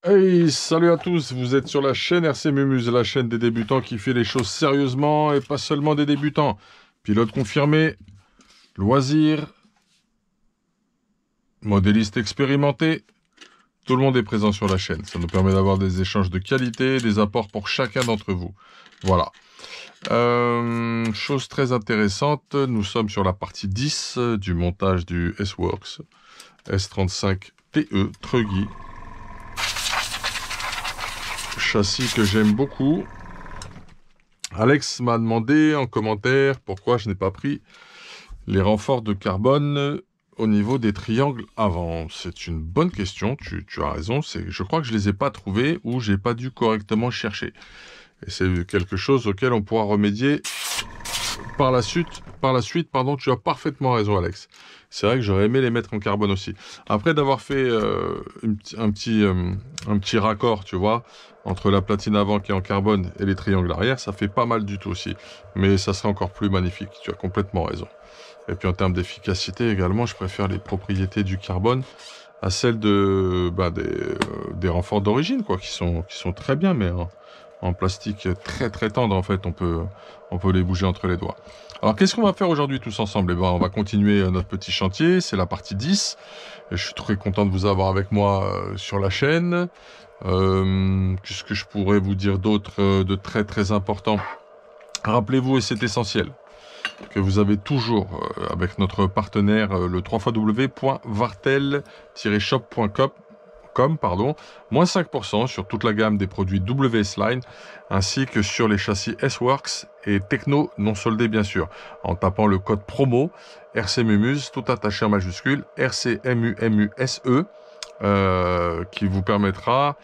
Hey, salut à tous, vous êtes sur la chaîne RC Mumuse, la chaîne des débutants qui fait les choses sérieusement et pas seulement des débutants. Pilote confirmé, loisirs, modéliste expérimenté, tout le monde est présent sur la chaîne. Ça nous permet d'avoir des échanges de qualité, des apports pour chacun d'entre vous. Voilà. Chose très intéressante, nous sommes sur la partie 10 du montage du S-Works S35 TE Truggy. Châssis que j'aime beaucoup. Alex m'a demandé en commentaire pourquoi je n'ai pas pris les renforts de carbone au niveau des triangles avant. C'est une bonne question, tu as raison. Je crois que je ne les ai pas trouvés ou j'ai pas dû correctement chercher. Et c'est quelque chose auquel on pourra remédier par la suite. Pardon, tu as parfaitement raison, Alex. C'est vrai que j'aurais aimé les mettre en carbone aussi. Après d'avoir fait un petit raccord, tu vois, entre la platine avant qui est en carbone et les triangles arrière, ça fait pas mal du tout aussi. Mais ça serait encore plus magnifique. Tu as complètement raison. Et puis en termes d'efficacité également, je préfère les propriétés du carbone à celles des renforts d'origine, quoi, qui sont très bien, mais en plastique très très tendre en fait, on peut les bouger entre les doigts. Alors qu'est-ce qu'on va faire aujourd'hui tous ensemble? Eh ben, on va continuer notre petit chantier, c'est la partie 10. Et je suis très content de vous avoir avec moi sur la chaîne. Qu'est-ce que je pourrais vous dire d'autre de très très important? Rappelez-vous, et c'est essentiel, que vous avez toujours avec notre partenaire le www.vartel-shop.com moins 5% sur toute la gamme des produits WS Line, ainsi que sur les châssis S-Works et Techno non soldés bien sûr, en tapant le code promo RCMUMUSE, tout attaché en majuscule, RCMUMUSE, qui vous permettra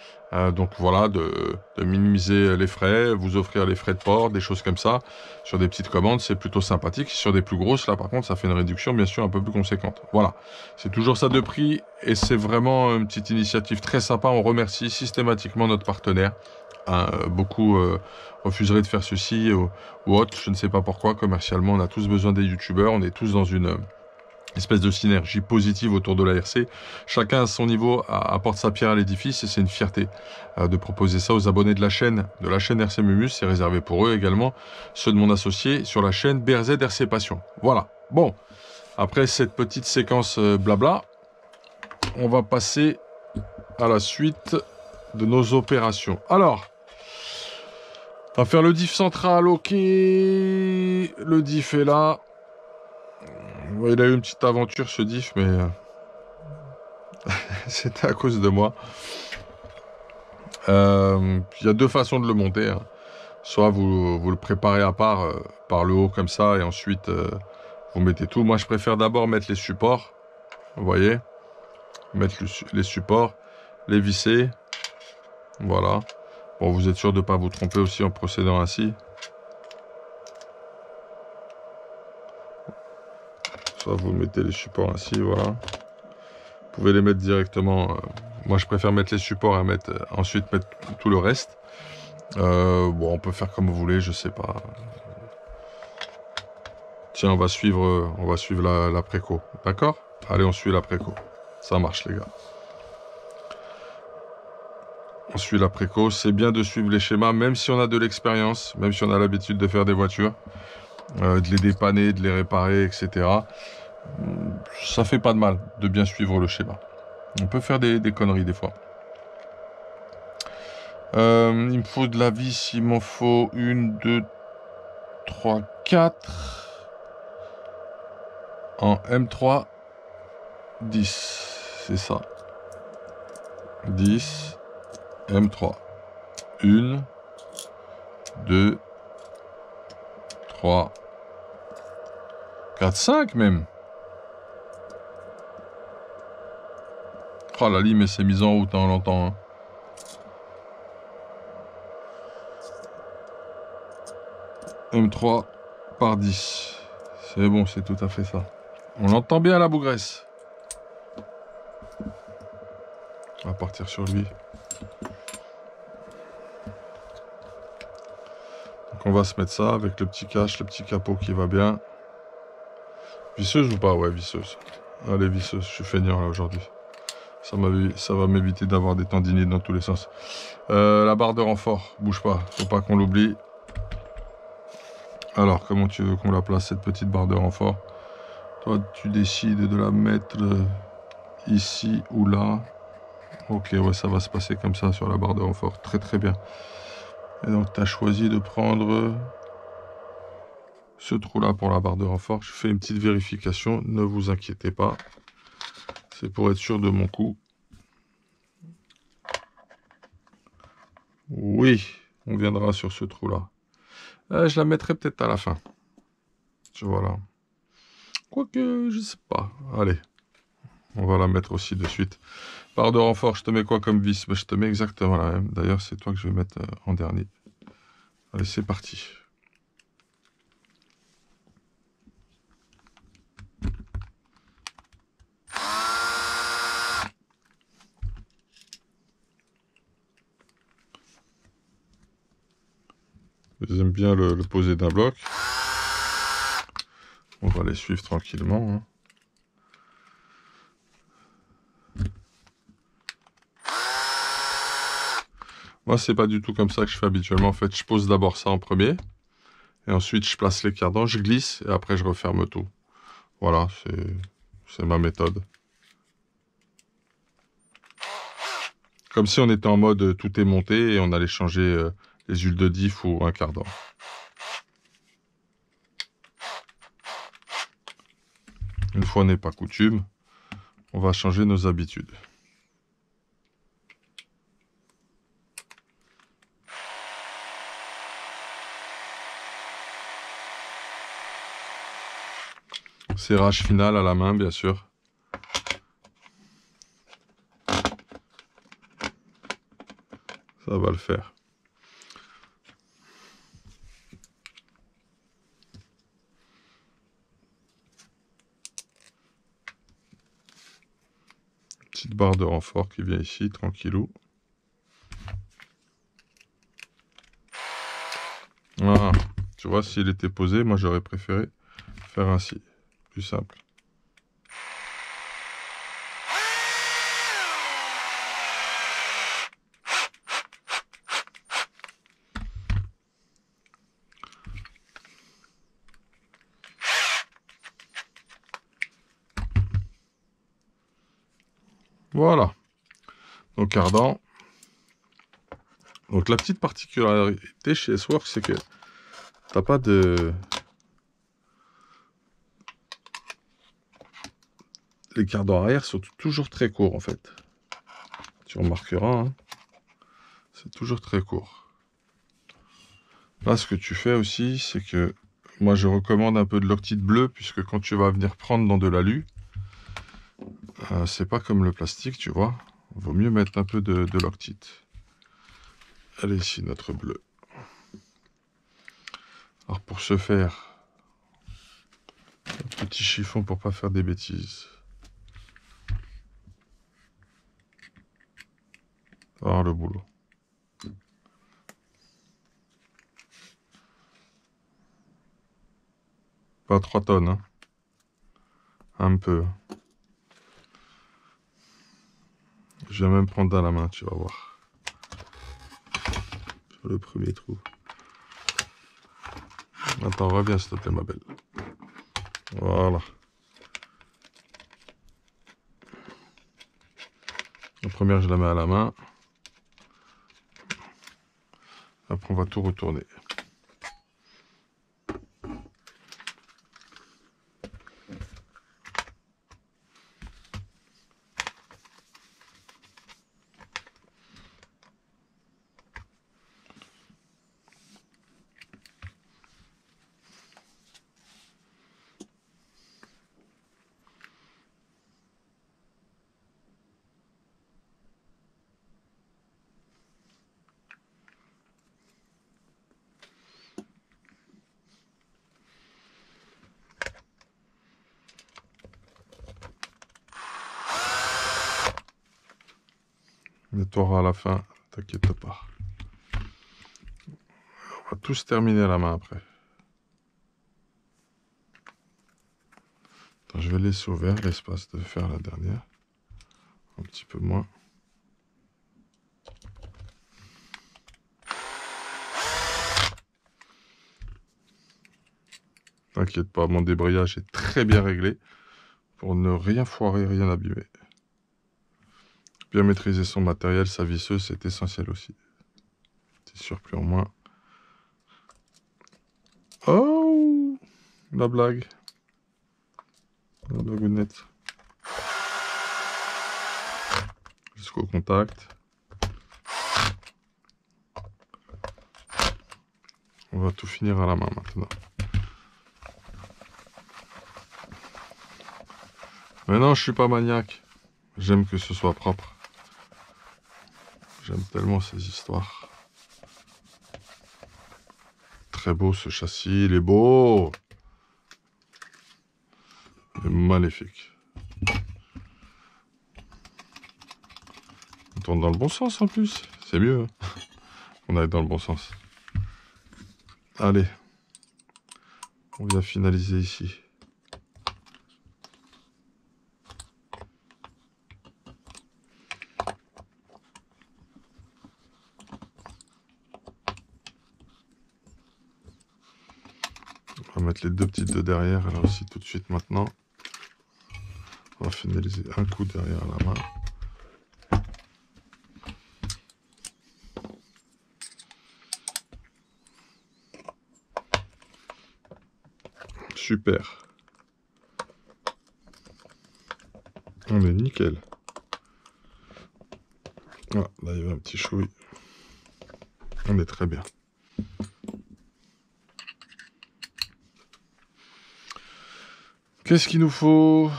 donc voilà de minimiser les frais, vous offrir les frais de port, des choses comme ça. Sur des petites commandes, c'est plutôt sympathique. Sur des plus grosses, là par contre, ça fait une réduction bien sûr un peu plus conséquente. Voilà, c'est toujours ça de prix et c'est vraiment une petite initiative très sympa. On remercie systématiquement notre partenaire. Beaucoup refuseraient de faire ceci ou autre, je ne sais pas pourquoi. Commercialement, on a tous besoin des youtubeurs, on est tous dans une espèce de synergie positive autour de la RC. Chacun à son niveau apporte sa pierre à l'édifice et c'est une fierté de proposer ça aux abonnés de la chaîne RC Mumus. C'est réservé pour eux également, ceux de mon associé sur la chaîne BRZ RC Passion. Voilà. Bon, après cette petite séquence blabla, on va passer à la suite de nos opérations. Alors, on va faire le diff central, ok. Le diff est là. Il a eu une petite aventure ce diff, mais c'était à cause de moi. Il y a deux façons de le monter. Hein. Soit vous le préparez à part, par le haut comme ça, et ensuite vous mettez tout. Moi, je préfère d'abord mettre les supports. Vous voyez, mettre les supports, les visser. Voilà. Bon, vous êtes sûr de ne pas vous tromper aussi en procédant ainsi. Soit vous mettez les supports ainsi, voilà. Vous pouvez les mettre directement. Moi, je préfère mettre les supports et ensuite mettre tout le reste. Bon, on peut faire comme vous voulez, je sais pas. Tiens, on va suivre la préco. D'accord? Allez, on suit la préco. Ça marche, les gars. On suit la préco. C'est bien de suivre les schémas, même si on a de l'expérience, même si on a l'habitude de faire des voitures, de les dépanner, de les réparer, etc. Ça fait pas de mal de bien suivre le schéma. On peut faire des conneries des fois. Il me faut de la vis, il m'en faut 1, 2, 3, 4 en M3 10, c'est ça. 10 M3. 1, 2, 3, 4, 5 même. Oh, la lime elle s'est mise en route, hein, on l'entend. Hein. M3 par 10. C'est bon, c'est tout à fait ça. On l'entend bien la bougresse. On va partir sur lui. Donc on va se mettre ça avec le petit cache, le petit capot qui va bien. Visseuse ou pas? Ouais, visseuse. Allez, visseuse, je suis feignant là aujourd'hui. Ça va m'éviter d'avoir des tendinites dans tous les sens. La barre de renfort, bouge pas, faut pas qu'on l'oublie. Alors, comment tu veux qu'on la place, cette petite barre de renfort? Toi, tu décides de la mettre ici ou là. Ok, ouais, ça va se passer comme ça sur la barre de renfort. Très très bien. Et donc, tu as choisi de prendre ce trou-là pour la barre de renfort. Je fais une petite vérification, ne vous inquiétez pas. C'est pour être sûr de mon coup. Oui, on viendra sur ce trou-là. Je la mettrai peut-être à la fin. Voilà. Quoique, je sais pas. Allez, on va la mettre aussi de suite. Barre de renfort, je te mets quoi comme vis? Je te mets exactement la même. D'ailleurs, c'est toi que je vais mettre en dernier. Allez, c'est parti. J'aime bien le poser d'un bloc. On va les suivre tranquillement. Hein. Moi, c'est pas du tout comme ça que je fais habituellement. En fait, je pose d'abord ça en premier. Et ensuite, je place les cardans, je glisse. Et après, je referme tout. Voilà, c'est ma méthode. Comme si on était en mode tout est monté et on allait changer les huiles de diff ou un cardan. Une fois n'est pas coutume, on va changer nos habitudes. Serrage final à la main, bien sûr. Ça va le faire. Petite barre de renfort qui vient ici, tranquillou. Ah, tu vois, s'il était posé, moi j'aurais préféré faire ainsi. Plus simple. Voilà. Donc cardan. Donc la petite particularité chez S-Works, c'est que t'as pas de... Les cardans arrière sont toujours très courts en fait. Tu remarqueras, hein, c'est toujours très court. Là, ce que tu fais aussi, c'est que moi je recommande un peu de loctite bleu, puisque quand tu vas venir prendre dans de l'alu, c'est pas comme le plastique, tu vois. Vaut mieux mettre un peu de loctite. Allez, ici notre bleu. Alors pour ce faire, un petit chiffon pour pas faire des bêtises. Alors le boulot. Pas 3 tonnes, hein. Un peu. Je vais même prendre dans la main, tu vas voir. Sur le premier trou. Attends, reviens s'il te plaît, ma belle. Voilà. La première, je la mets à la main. Après, on va tout retourner. Nettoiera à la fin, t'inquiète pas. On va tous terminer à la main après. Attends, je vais laisser ouvert l'espace de faire la dernière. Un petit peu moins. T'inquiète pas, mon débrayage est très bien réglé pour ne rien foirer, rien abîmer. Bien maîtriser son matériel, sa visseuse, c'est essentiel aussi. Petit surplus en moins. Oh, la blague. La blagounette. Jusqu'au contact. On va tout finir à la main maintenant. Mais non, je suis pas maniaque. J'aime que ce soit propre. J'aime tellement ces histoires. Très beau ce châssis, il est beau. Il est magnifique. On tourne dans le bon sens en plus. C'est mieux. Hein, on aille dans le bon sens. Allez. On vient finaliser ici. On va mettre les deux petites de derrière, alors aussi tout de suite maintenant. On va finaliser un coup derrière la main. Super. On est nickel. Ah, là il y a un petit chouï. On est très bien. Qu'est-ce qu'il nous faut?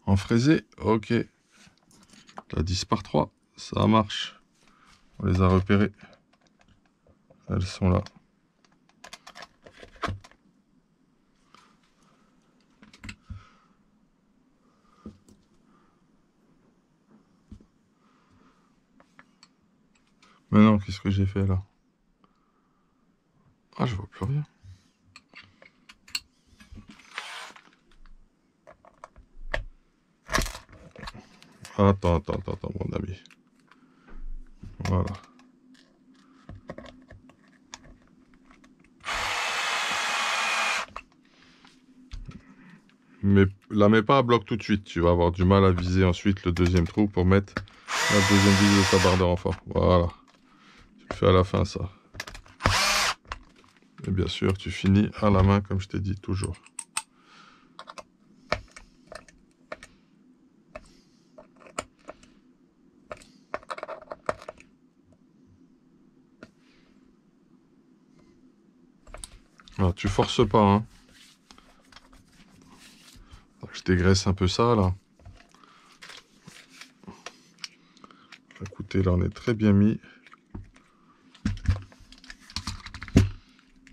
En fraisé, ok. La 10 par 3, ça marche. On les a repérées. Elles sont là. Mais non, qu'est-ce que j'ai fait là? Ah, je vois plus rien. Attends, mon ami. Voilà. Mais la mets pas à bloc tout de suite. Tu vas avoir du mal à viser ensuite le deuxième trou pour mettre la deuxième vis de ta barre de renfort. Voilà. Tu le fais à la fin, ça. Et bien sûr, tu finis à la main, comme je t'ai dit, toujours. Alors, tu forces pas, hein. Je dégraisse un peu ça, là. Écoutez, là, on est très bien mis.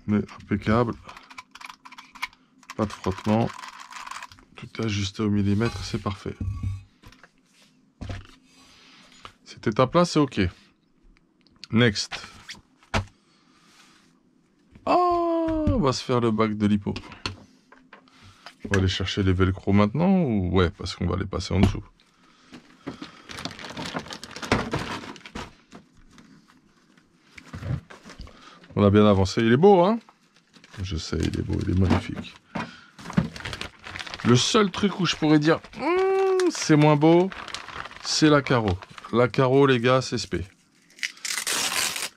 On est impeccable. Pas de frottement. Tout est ajusté au millimètre, c'est parfait. Cette étape-là, c'est OK. Next. Ah, on va se faire le bac de lipo. On va aller chercher les velcro maintenant ou ouais, parce qu'on va les passer en dessous. On a bien avancé. Il est beau, hein? Je sais, il est beau, il est magnifique. Le seul truc où je pourrais dire c'est moins beau, c'est la carreau. La carreau, les gars, c'est spé.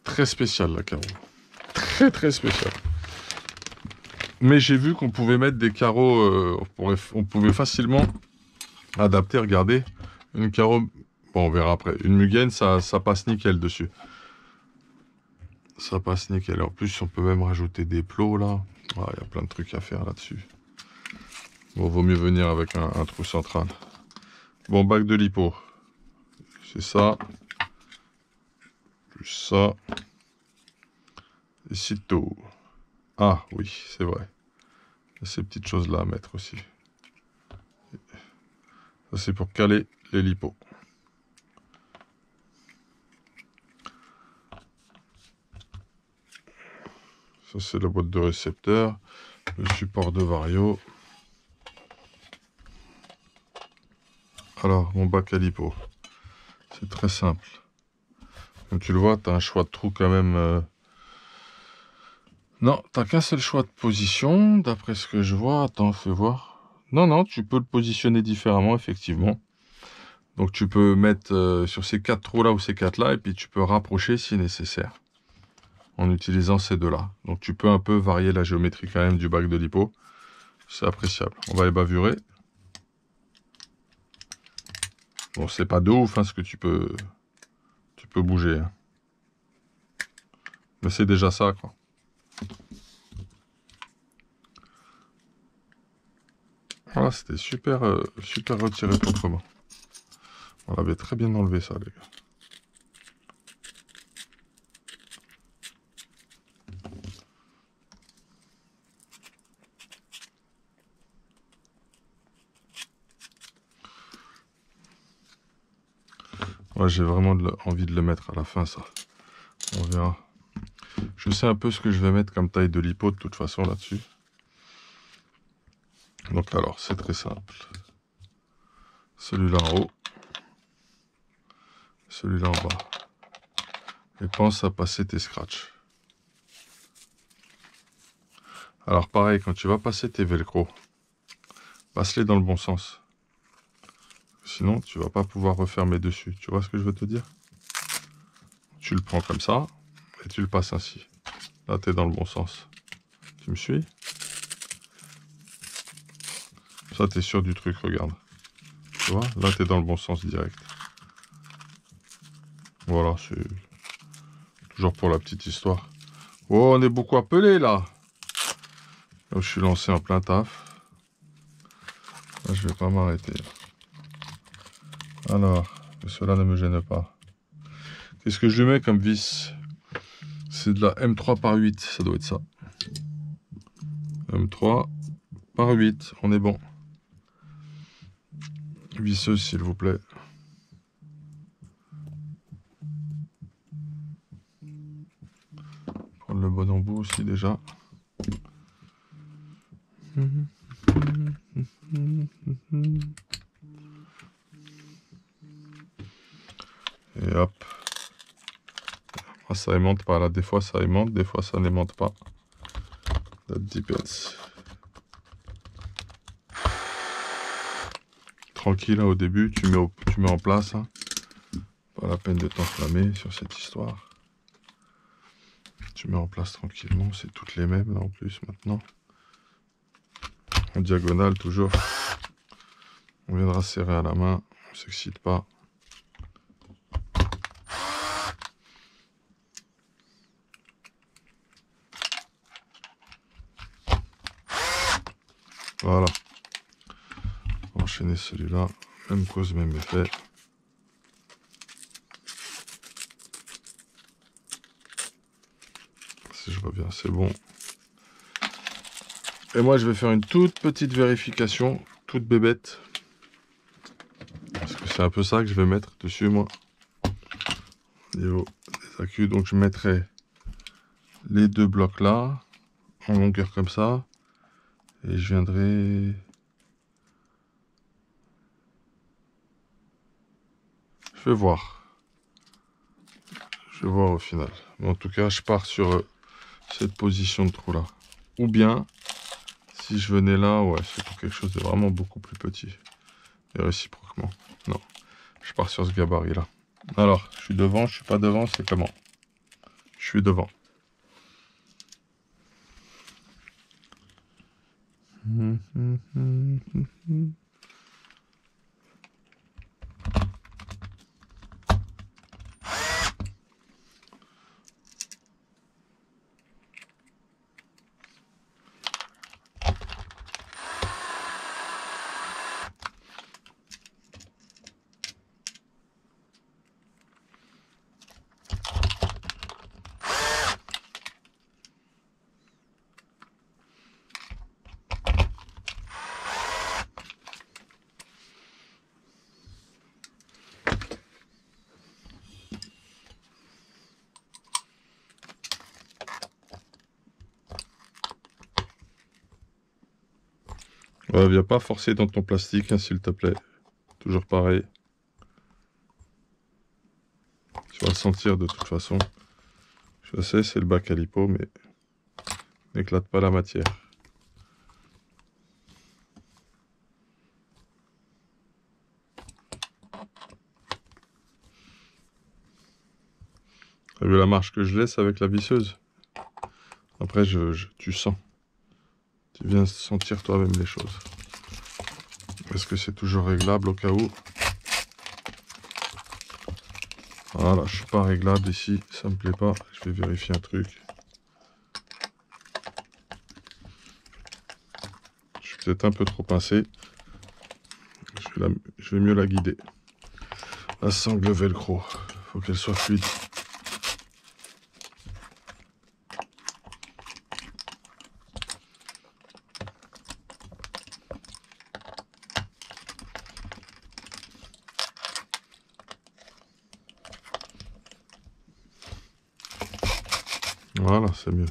Très spécial, la carreau. Très, très spécial. Mais j'ai vu qu'on pouvait mettre des carreaux, on pouvait facilement adapter, regardez. Une carreau, bon, on verra après. Une Mugen, ça passe nickel dessus. Ça passe nickel. En plus, on peut même rajouter des plots, là. Il y a plein de trucs à faire là-dessus. Bon, vaut mieux venir avec un trou central. Bon, bac de lipo. C'est ça. Plus ça. Et c'est tout. Ah, oui, c'est vrai. Il y a ces petites choses-là à mettre aussi. Ça, c'est pour caler les lipos. Ça, c'est la boîte de récepteur. Le support de Vario. Alors, mon bac à lipo, c'est très simple. Comme tu le vois, tu as un choix de trou quand même. Non, t'as qu'un seul choix de position, d'après ce que je vois. Attends, fais voir. Non, non, tu peux le positionner différemment, effectivement. Donc tu peux mettre sur ces 4 trous-là ou ces 4-là, et puis tu peux rapprocher si nécessaire, en utilisant ces deux-là. Donc tu peux un peu varier la géométrie quand même du bac de lipo. C'est appréciable. On va les bavurer. Bon, c'est pas de ouf, hein, ce que tu peux bouger. Hein. Mais c'est déjà ça, quoi. Voilà, c'était super, super retiré proprement. On l'avait très bien enlevé, ça, les gars. Ouais, j'ai vraiment envie de le mettre à la fin, ça. On verra. Je sais un peu ce que je vais mettre comme taille de lipo, de toute façon, là-dessus. Donc alors, c'est très simple. Celui-là en haut. Celui-là en bas. Et pense à passer tes scratchs. Alors pareil, quand tu vas passer tes velcro, passe-les dans le bon sens. Sinon, tu vas pas pouvoir refermer dessus. Tu vois ce que je veux te dire? Tu le prends comme ça, et tu le passes ainsi. Là, tu es dans le bon sens. Tu me suis? Ça, tu es sûr du truc, regarde. Tu vois? Là, tu es dans le bon sens direct. Voilà, c'est toujours pour la petite histoire. Oh, on est beaucoup appelé, là. Là, je suis lancé en plein taf. Là, je vais pas m'arrêter. Alors, que cela ne me gêne pas. Qu'est-ce que je mets comme vis? C'est de la M3 par 8, ça doit être ça. M3 par 8, on est bon. Visseuse, s'il vous plaît. Prendre le bon embout aussi, déjà. Et hop. Ah, ça aimante pas, là. Des fois, ça aimante, des fois, ça n'aimante pas. That depends. Tranquille, hein, au début, tu mets en place. Hein. Pas la peine de t'enflammer sur cette histoire. Tu mets en place tranquillement. C'est toutes les mêmes, là, en plus, maintenant. En diagonale, toujours. On viendra serrer à la main. On s'excite pas. Voilà. Enchaîner celui-là. Même cause, même effet. Si je reviens, c'est bon. Et moi, je vais faire une toute petite vérification, toute bébête. Parce que c'est un peu ça que je vais mettre dessus, moi. Au niveau des accus. Donc, je mettrai les deux blocs là, en longueur comme ça. Et je viendrai... Je vais voir. Je vais voir au final. Mais en tout cas, je pars sur cette position de trou là. Ou bien, si je venais là, ouais, c'est pour quelque chose de vraiment beaucoup plus petit. Et réciproquement. Non, je pars sur ce gabarit là. Alors, je suis devant, je suis pas devant, c'est comment? Je suis devant. Ouais, viens pas forcer dans ton plastique, hein, s'il te plaît. toujours pareil. Tu vas le sentir de toute façon. Je sais, c'est le bas calipo, mais n'éclate pas la matière. T'as vu la marge que je laisse avec la visseuse? Après, tu sens. Tu viens sentir toi-même les choses. Est-ce que c'est toujours réglable au cas où? Voilà, je suis pas réglable ici, ça me plaît pas. Je vais vérifier un truc. Je suis peut-être un peu trop pincé. Je vais mieux la guider. La sangle velcro, faut qu'elle soit fluide. Voilà, c'est mieux.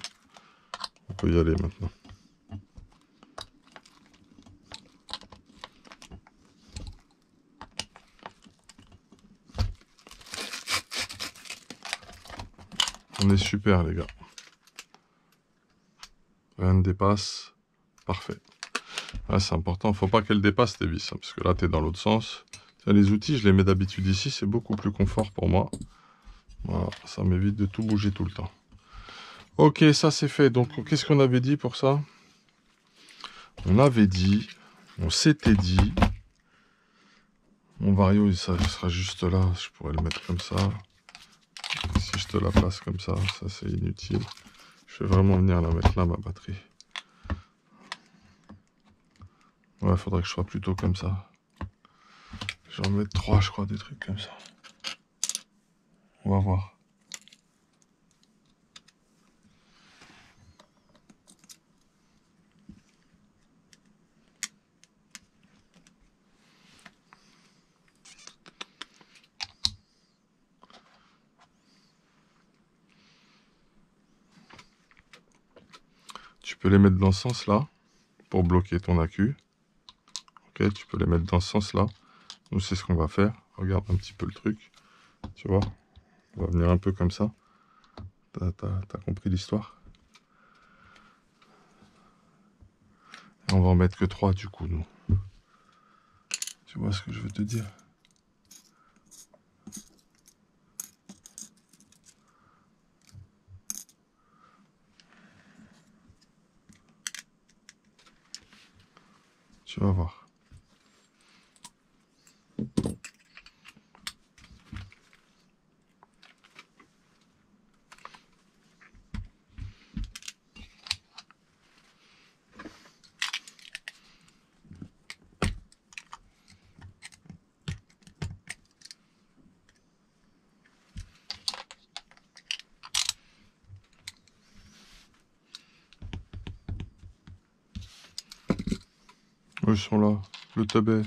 On peut y aller maintenant. On est super les gars. Rien ne dépasse. Parfait. Ouais, c'est important. Faut pas qu'elle dépasse tes vis. Hein, parce que là, tu es dans l'autre sens. Tiens, les outils, je les mets d'habitude ici. C'est beaucoup plus confort pour moi. Voilà, ça m'évite de tout bouger tout le temps. Ok, ça c'est fait. Donc, qu'est-ce qu'on avait dit pour ça? On avait dit, on s'était dit, mon vario, ça sera juste là. Je pourrais le mettre comme ça. Si je te la place comme ça c'est inutile. Je vais vraiment venir la mettre là, ma batterie. Ouais, il faudrait que je sois plutôt comme ça. Je vais en mettre 3, je crois, des trucs comme ça. On va voir. Tu peux les mettre dans ce sens-là pour bloquer ton accu. Ok, tu peux les mettre dans ce sens-là. Nous, c'est ce qu'on va faire. Regarde un petit peu le truc. Tu vois, on va venir un peu comme ça. T'as compris l'histoire? Et on va en mettre que 3 du coup, nous. Tu vois ce que je veux te dire? Tu vas voir. Ils sont là, le tabet.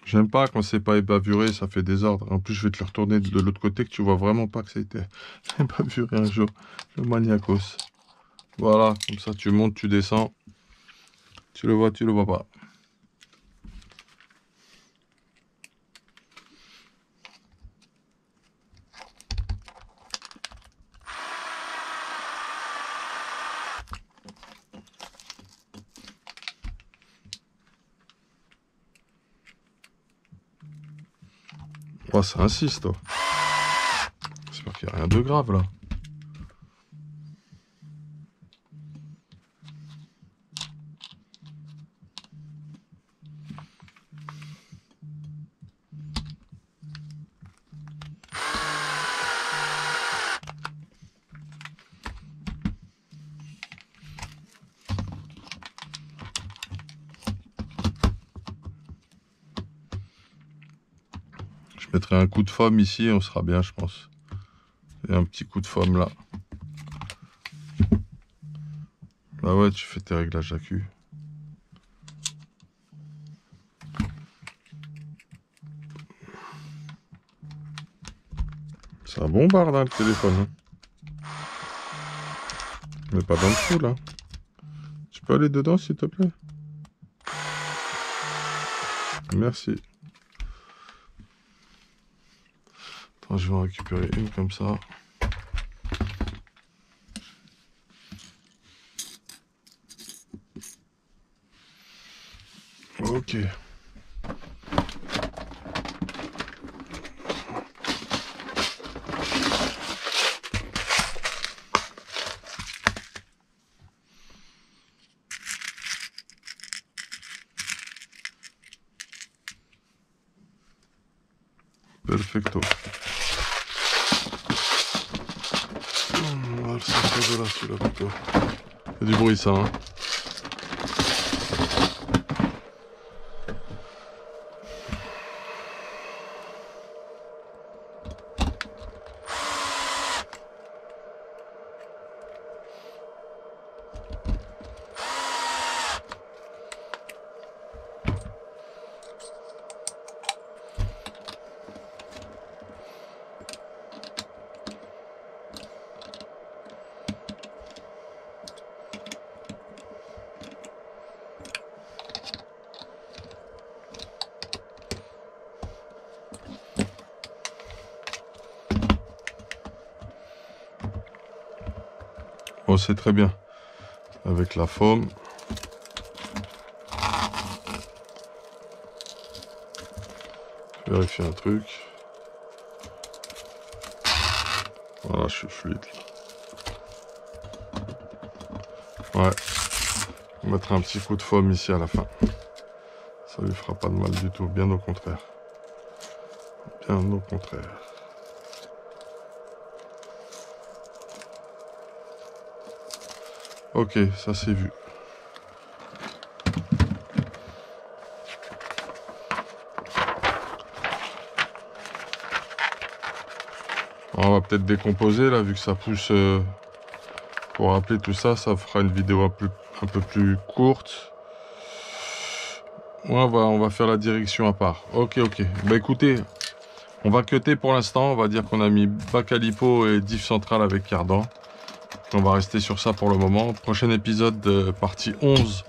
J'aime pas quand c'est pas ébavuré, ça fait désordre. En plus, je vais te le retourner de l'autre côté que tu vois vraiment pas que ça a été ébavuré un jour. Le maniacos. Voilà, comme ça tu montes, tu descends. Tu le vois pas. Oh, ça insiste, toi. J'espère qu'il n'y a rien de grave, là. Je mettrai un coup de foam ici et on sera bien, je pense. Et un petit coup de foam là. Bah ouais, tu fais tes réglages d'accu. Ça bombarde hein, le téléphone. Hein. Mais pas dans le trou là. Tu peux aller dedans s'il te plaît? Merci. Attends, je vais en récupérer une comme ça. Ok. Perfecto. On va le sortir de là, celui-là plutôt. Il y a du bruit ça, hein. Bon, c'est très bien. Avec la forme. Vérifier un truc. Voilà, je suis fluide. Ouais. On mettra un petit coup de forme ici à la fin. Ça lui fera pas de mal du tout, bien au contraire. Bien au contraire. Ok, ça c'est vu. On va peut-être décomposer là, vu que ça pousse. Pour rappeler tout ça, ça fera une vidéo un peu plus courte. Ouais, on va faire la direction à part. Ok. Bah écoutez, on va cutter pour l'instant. On va dire qu'on a mis Bacalipo et diff central avec cardan. On va rester sur ça pour le moment. Prochain épisode, partie 11.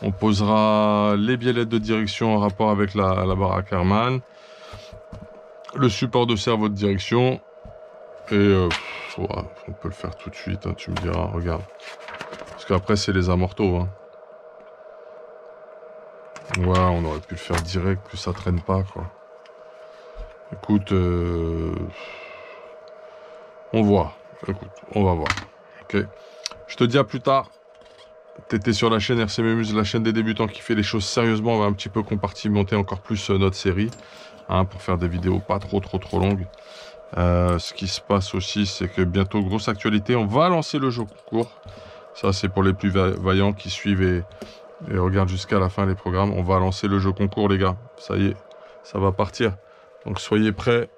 On posera les biellettes de direction en rapport avec la baraque Harman. Le support de cerveau de direction. Et on peut le faire tout de suite, hein, tu me diras, regarde. Parce qu'après, c'est les amortos. Hein. Ouais, on aurait pu le faire direct, que ça traîne pas, quoi. Écoute, on voit. Écoute, on va voir. Ok. Je te dis à plus tard. T'étais sur la chaîne RC Mémuse, la chaîne des débutants qui fait les choses sérieusement. On va un petit peu compartimenter encore plus notre série, hein, pour faire des vidéos pas trop longues. Ce qui se passe aussi, c'est que bientôt, grosse actualité, on va lancer le jeu concours. Ça, c'est pour les plus vaillants qui suivent et regardent jusqu'à la fin les programmes. On va lancer le jeu concours, les gars. Ça y est, ça va partir. Donc, soyez prêts.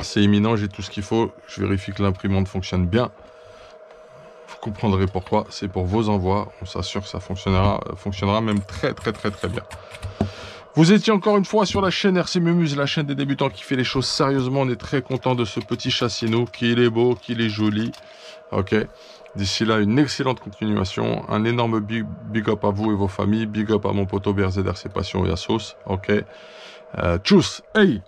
C'est imminent, j'ai tout ce qu'il faut. Je vérifie que l'imprimante fonctionne bien. Vous comprendrez pourquoi. C'est pour vos envois. On s'assure que ça fonctionnera même très bien. Vous étiez encore une fois sur la chaîne RC Mémuse, la chaîne des débutants qui fait les choses sérieusement. On est très content de ce petit chassino, qu'il est beau, qu'il est joli. Ok. D'ici là, une excellente continuation. Un énorme big up à vous et vos familles. Big up à mon poteau BRZ RC Passion et à Sauce. Ok. Tchuss. Hey!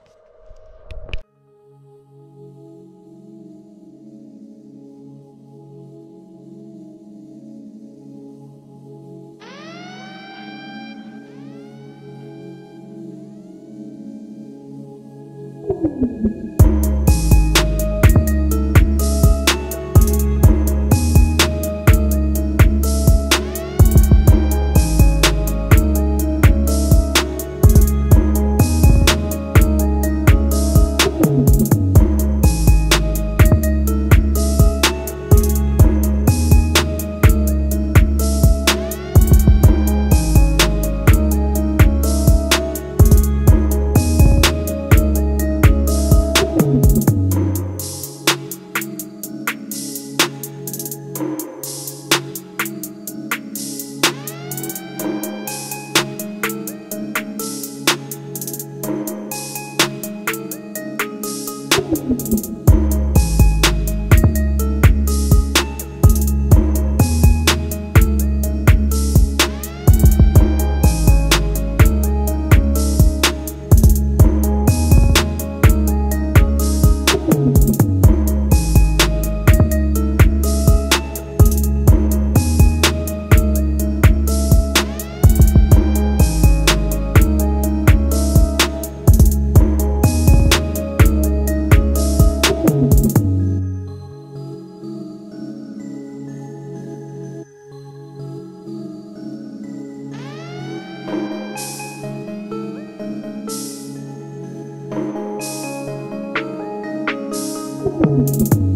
Thank you.